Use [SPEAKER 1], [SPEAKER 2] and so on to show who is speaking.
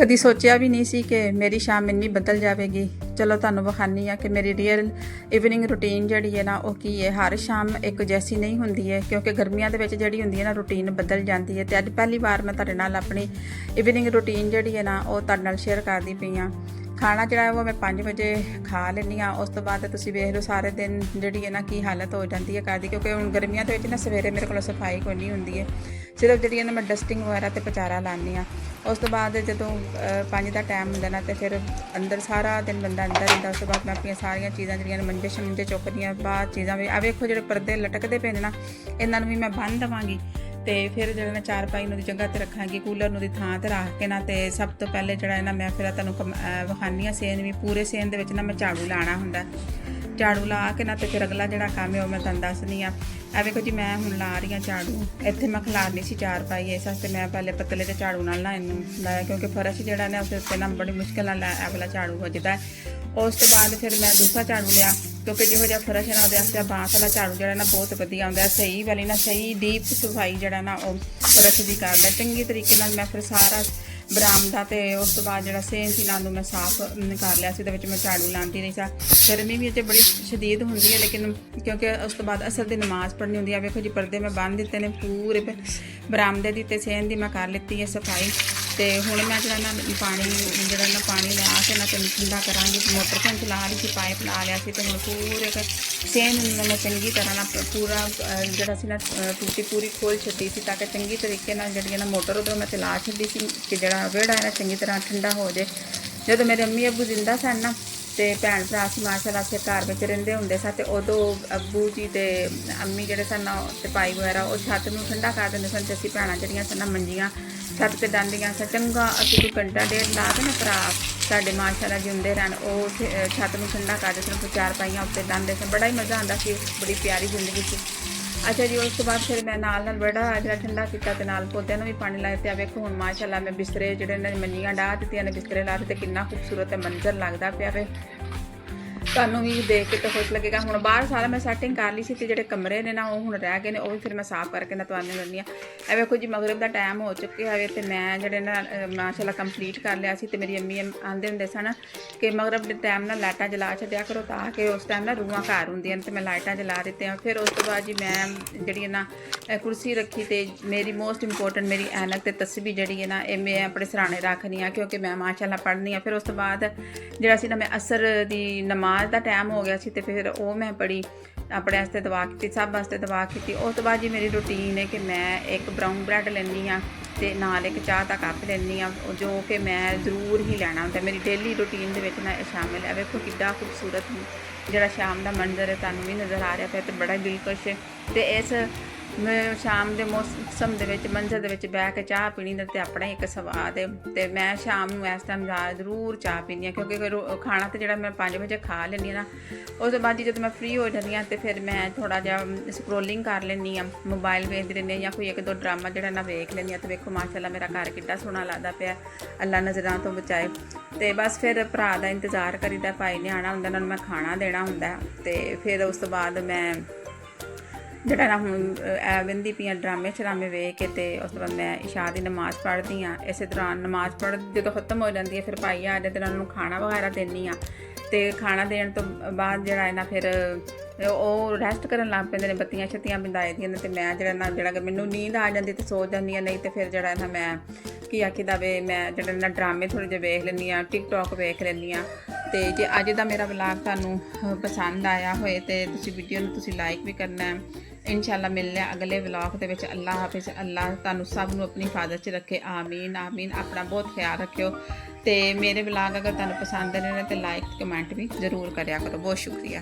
[SPEAKER 1] कदी सोचा भी नहीं सी कि मेरी शाम इन्नी बदल जाएगी। चलो तुहानूं विखानी आ कि मेरी रियल इवनिंग रूटीन जिहड़ी है ना वो की है। हर शाम एक जैसी नहीं होंदी है क्योंकि गर्मियां दे विच जिहड़ी हुंदी है ना रूटीन बदल जाती है। तो अज पहली बार मैं तुहाडे नाल अपनी इवनिंग रूटीन जिहड़ी है ना वो तुहाडे नाल शेयर करदी पई आ। खाना जो है वो मैं 5 बजे खा लैनी हाँ। उस तो बाद तुसीं वेख लो सारे दिन जी है ना की हालत हो जाती है घर की, क्योंकि हुण गर्मियां दे विच ना सवेरे मेरे को सफाई कोई नहीं होंदी है। सिर्फ जी मैं डस्टिंग वगैरह तो पचारा लानी हाँ। उस तो बाद जो 5 का टाइम होंदा ना तो फिर अंदर सारा दिन बंदा अंदर रहिंदा। उस तो बाद मैं अपन सारिया चीज़ां जिहड़ियां मंजे शमंजे चुकदियां बाहर चीज़ां भी आ वेखो जो परदे लटकते पे ना इन्हां नूं भी मैं बंन देवांगी। तो फिर जो मैं चारपाई नूं दी जगह ते रखांगी, कूलर नूं दी थां ते रख के ना तो सब तो पहले जो है ना मैं फिर तुहानूं विखानी हाँ सेन भी पूरे सेन दे विच ना मैं झाड़ू लाना हुंदा। झाड़ू ला के ना तो फिर अगला जो काम है वो मैं तुहानूं दसदी हाँ। आ वेखो जी मैं हुण ला रही हाँ झाड़ू। इत्थे मैं खिलारनी सी चारपाई, इस वास्ते मैं पहले पतले ते झाड़ू नाल ना इनूं लाया क्योंकि फर्श जिहड़ा ना उस उत्ते ना बड़ी मुश्किल नाल वाला झाड़ू वजदा है। उस तो बाद फिर मैं दूसरा झाड़ू लिया क्योंकि जिहो जिहा फर्श है ना वो वास्ते बांस वाला झाड़ू जो ना बहुत वधिया आउंदा। सही वाली ना सही डीप सफाई जो ना वो फर्श की करदा चंगी तरीके नाल। मैं फिर सारा बरामदा तो उस तो बाद जो सेन सी नाल मैं साफ कर लिया सी। मैं झाड़ू लाती रही सा। गर्मी भी अजे बड़ी शदीद होंदी है लेकिन क्योंकि उस तो बाद असर की नमाज़ पढ़नी होंदी है। वेखो जी परदे मैं बंन दिते ने पूरे बरामदे की ते सेन की मैं कर ली है सफाई। तो हुण मैं जो ना पानी जो ना पानी ला के ना ठंडा करांगी। मोटर से चला रही थी, पाइप ला लिया सी तो हुण पूरे सेन मैं चंगी तरह ना पूरा जो ना टूटी पूरी खोल छड्डी सी ताकि चंगी तरीके जी ना मोटर उधरों मैं चला छड्डी सी कि जो वेड़ा है ना चंगी तरह ठंडा हो जाए। जो मेरे अम्मी अब्बू जिंदा सन ना तो भैन भरा से माशाअल्लाह से घर में रहिंदे हुंदे सन ते उदों अब्बू जी ते अम्मी जिहड़े सन ते भाई वगैरह वो छत नूं ठंडा कर दिंदे सन। ते असीं भैणां जिहड़ियां सन मंजियां छत ते डांदियां सन। चंगा असीं कोई घंटा डेढ़ ला के ना भरा साडे माशाअल्लाह जिंदे रहन वो छत नूं ठंडा करदे सन। चारपाइयां उत्ते डांदे सन, बड़ा ही मज़ा आंदा सी, बड़ी प्यारी जिंदगी सी। अच्छा जी उस तो बाद फिर मैं नाल बड़ा जो ठंडा किया तो नाल पौधों में भी पानी लाया। तो वेखो हुण माशाअल्लाह मैं बिस्तरे जो मंजियां डाह दित्तियां ने, बिस्तरे ला दित्ते, कितना खूबसूरत मंजर लगता पिया वे। तुहानूं भी देख के तो खुश लगेगा। हुण बाहर सारा मैं सैटिंग कर ली सी ते जिहड़े कमरे ने ना वो हुण रह गए ने, वो भी फिर मैं साफ करके ना तुहानूं दिंदी आं। ए वेखो जी मगरिब दा टाइम हो चुके है ते मैं जिहड़े ना माशाअल्लाह कंप्लीट कर लिया सी। ते मेरी अम्मी आंदे हुंदे सन कि मगरिब दे टाइम ना लाइटां जला छड्डिया करो ताकि उस टाइम ना रूहां घर हुंदियां ने। ते मैं लाइटां जला दित्तियां। फिर उस तो बाद जी मैं जिहड़ी ना कुर्सी रखी ते मेरी मोस्ट इंपोर्टेंट मेरी ऐनक ते तस्बीह जिहड़ी है ना ये मैं अपने सराणे रखनी आ क्योंकि मैं माशाअल्लाह पढ़नी आ। फिर उस तो बाद जिहड़ा सी ना मैं असर दी नमाज का टाइम हो गया सी ते फिर वो मैं पढ़ी, अपने वास्ते दुआ की, सब वास्ते दुआ की। उस तो बाद जी मेरी रूटीन है कि मैं एक ब्राउन ब्रैड लैनी हाँ ते नाल एक चाह का कप लैनी हाँ जो कि मैं जरूर ही लैना होंदा। मेरी डेली रूटीन दे विच ना शामिल है। वेखो कितना खूबसूरत जिहड़ा शाम का मंजर है तुहानूं भी नज़र आ रहा है तो बड़ा दिलकश है। तो इस शाम के मौसम के मंजर के बह के चाह पीनी का तो अपना ही एक स्वाद है। तो मैं शाम में इस टाइम जरूर चाह पीनी हाँ क्योंकि खाना तो जो मैं 5 बजे खा लैनी ना। उस बाद जो मैं फ्री हो जाती हाँ तो फिर मैं थोड़ा जहा स्क्रोलिंग कर लैनी हाँ, मोबाइल वेखदी रहनी या कोई 1-2 ड्रामा जो ना वेख लैनी। तो वेखो माशाअल्लाह मेरा घर कितना सोहना लगता पाया, अल्लाह नज़रां तो बचाए। तो बस फिर भरा का इंतज़ार करीदा, भाई ने आना होंदा, उन्होंने मैं खाना देना होंदा। तो फिर उस तो बाद मैं जिहड़ा ना हुण वहिंदी पई आं ड्रामे शरामे वेख के। तो उस बाद मैं इशा की नमाज़ पढ़दी हाँ। इस दौरान नमाज़ पढ़ जो खत्म हो जाती है फिर भाई आ जाते उन्होंने खाना वगैरह देनी हाँ। तो खाना देने तो बाद जिहड़ा है ना फिर वो रैस्ट करन लग पैंदे ने, बत्तियां शत्तियां बंदाई दियां ने। तो मैं जिहड़ा मैनूं नींद आ जाती तो सो जानी, नहीं तो फिर जिहड़ा ना मैं की आखिदा वे मैं जिहड़े ना ड्रामे थोड़े जे वेख लैनी हाँ, टिकटॉक वेख लैनी हाँ। तो जे अज दा मेरा व्लॉग तुहानूं पसंद आया होए तो तुसीं वीडियो नूं तुसीं लाइक भी करना है। इंशाअल्लाह मिलने अगले व्लॉग दे विच। अल्लाह हाफिज़। अल्लाह तुहानूं सब नूं अपनी हिफाजत च रखे। आमीन आमीन। अपना बहुत ख्याल रखियो। तो मेरे व्लॉग अगर तुहानूं पसंद आए तो लाइक कमेंट भी जरूर करिया करो। बहुत शुक्रिया।